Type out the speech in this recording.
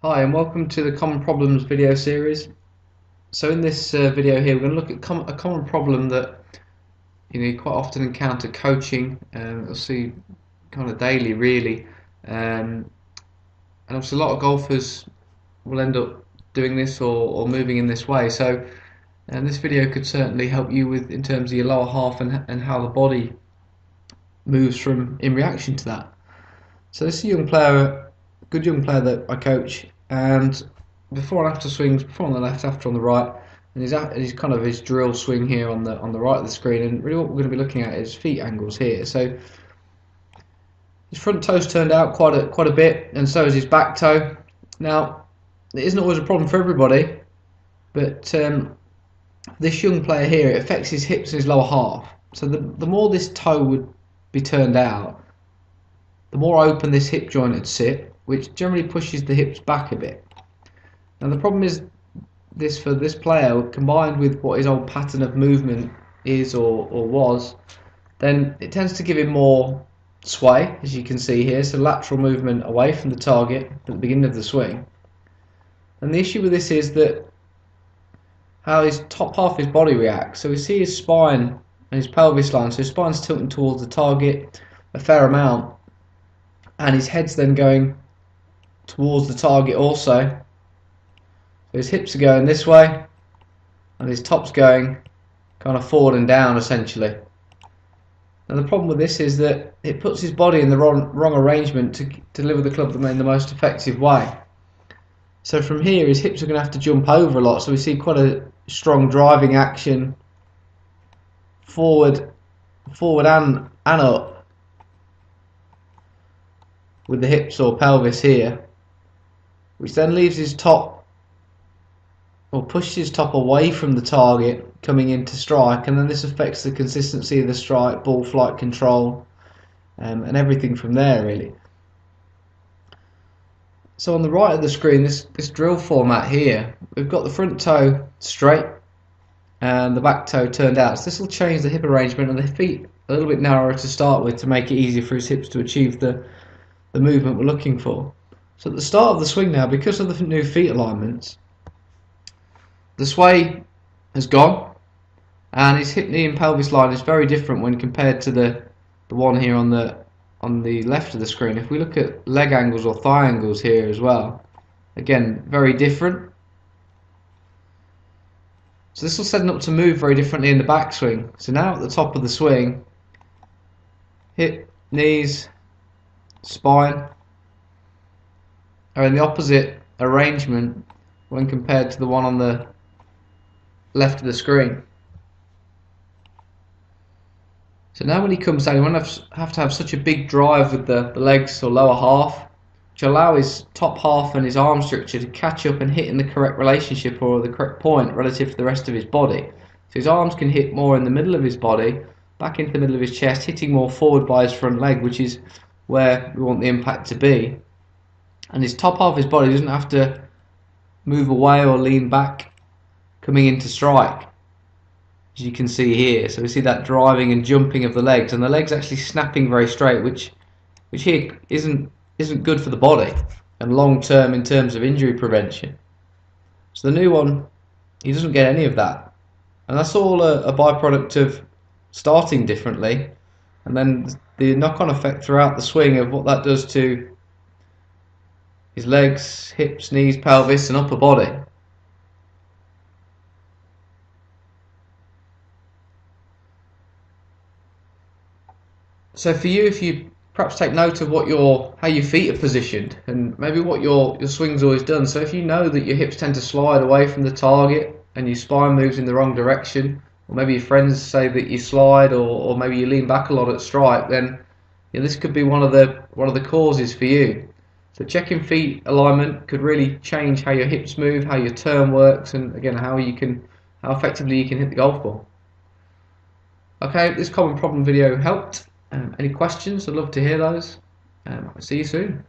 Hi and welcome to the Common Problems video series. So in this video here we're going to look at a common problem that you quite often encounter coaching. You'll see kind of daily really, and obviously a lot of golfers will end up doing this or moving in this way. So this video could certainly help you with in terms of your lower half and how the body moves from in reaction to that. So this is a young player, good young player that I coach, and before and after swings, before on the left, after on the right, and he's kind of his drill swing here on the right of the screen. And really, what we're going to be looking at is feet angles here. So his front toe's turned out quite a bit, and so is his back toe. Now, it isn't always a problem for everybody, but this young player here, it affects his hips and his lower half. So the more this toe would be turned out, the more open this hip joint would sit, which generally pushes the hips back a bit. Now the problem is this for this player, combined with what his old pattern of movement is or was, then it tends to give him more sway, as you can see here, so lateral movement away from the target at the beginning of the swing. And the issue with this is that how his top half of his body reacts. So we see his spine and his pelvis line, so his spine's tilting towards the target a fair amount, and his head's then going towards the target also. So his hips are going this way and his top's going kind of forward and down essentially. Now the problem with this is that it puts his body in the wrong arrangement to deliver the club in the most effective way. So from here his hips are going to have to jump over a lot, so we see quite a strong driving action forward and up with the hips or pelvis here, which then leaves his top, or pushes his top away from the target coming into strike, and then this affects the consistency of the strike, ball flight control, and everything from there really. So on the right of the screen, this drill format here, we've got the front toe straight and the back toe turned out. So this will change the hip arrangement and the feet a little bit narrower to start with to make it easier for his hips to achieve the movement we're looking for. So at the start of the swing now, because of the new feet alignments, the sway has gone, and his hip, knee and pelvis line is very different when compared to the one here on the left of the screen. If we look at leg angles or thigh angles here as well, again very different. So this will set him up to move very differently in the backswing. So now at the top of the swing, hip, knees, spine are in the opposite arrangement when compared to the one on the left of the screen. So now when he comes down, he won't have to have such a big drive with the legs or lower half, which allow his top half and his arm structure to catch up and hit in the correct relationship or the correct point relative to the rest of his body. So his arms can hit more in the middle of his body, back into the middle of his chest, hitting more forward by his front leg, which is where we want the impact to be. And his top half of his body doesn't have to move away or lean back coming into strike, as you can see here. So we see that driving and jumping of the legs, and the legs actually snapping very straight, which here isn't good for the body and long term in terms of injury prevention. So the new one, he doesn't get any of that, and that's all a byproduct of starting differently, and then the knock-on effect throughout the swing of what that does to his legs, hips, knees, pelvis and upper body. So for you, if you perhaps take note of how your feet are positioned and maybe what your swing's always done. So if you know that your hips tend to slide away from the target and your spine moves in the wrong direction, or maybe your friends say that you slide or maybe you lean back a lot at strike, then this could be one of the causes for you. So checking feet alignment could really change how your hips move, how your turn works, and again how effectively you can hit the golf ball. Okay, this common problem video helped. Any questions? I'd love to hear those. See you soon.